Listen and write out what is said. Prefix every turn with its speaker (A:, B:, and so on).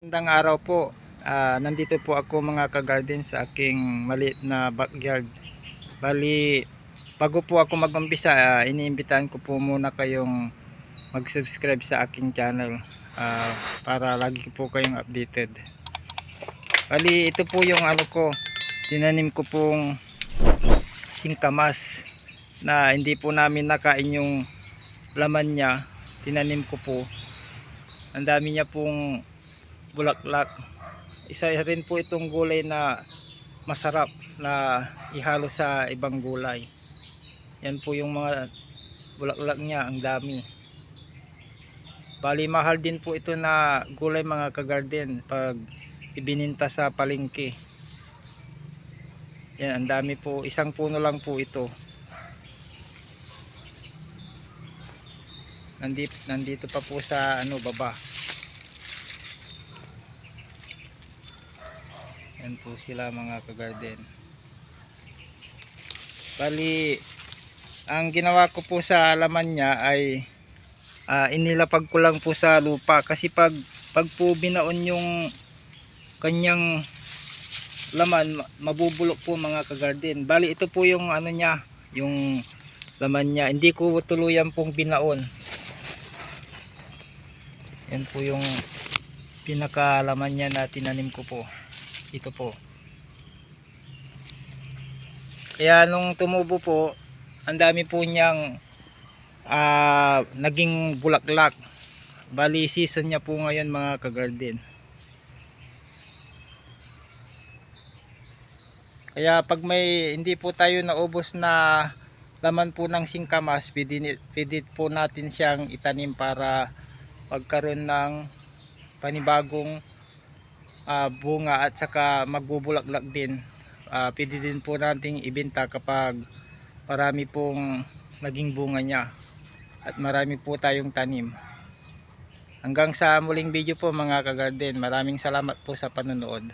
A: Magandang araw po. Nandito po ako mga ka-garden sa aking maliit na backyard. Bali, bago po ako mag-umpisa, iniimbitahan ko po muna kayong mag-subscribe sa aking channel para lagi po kayong updated. Bali, ito po yung ano ko, tinanim ko pong singkamas na hindi po namin nakain yung laman niya. Tinanim ko po. Ang dami niya pong bulaklak. Isa rin po itong gulay na masarap na ihalo sa ibang gulay. Yan po yung mga bulaklak niya, ang dami. Bali mahal din po ito na gulay mga ka-garden pag ibininta sa palengke. Yan, ang dami po, isang puno lang po ito. Nandito pa po sa baba. Yan po sila mga ka-garden. Bali, ang ginawa ko po sa laman niya ay inilapag ko lang po sa lupa kasi pag po binaon yung kanyang laman, mabubulok po mga ka-garden. Bali, ito po yung ano niya, yung laman niya. Hindi ko tuluyan pong binaon. Yan po yung pinakalaman niya na tinanim ko po. Ito po. Kaya nung tumubo po, ang dami po niyang naging bulaklak. Bali season niya po ngayon mga ka-garden. Kaya pag may hindi po tayo naubos na laman po ng singkamas, pwede po natin siyang itanim para magkaroon ng panibagong bunga at saka magbubulaklak din. Pwede din po nating ibenta kapag marami pong naging bunga niya at marami po tayong tanim. Hanggang sa muling video po mga ka-garden. Maraming salamat po sa panonood.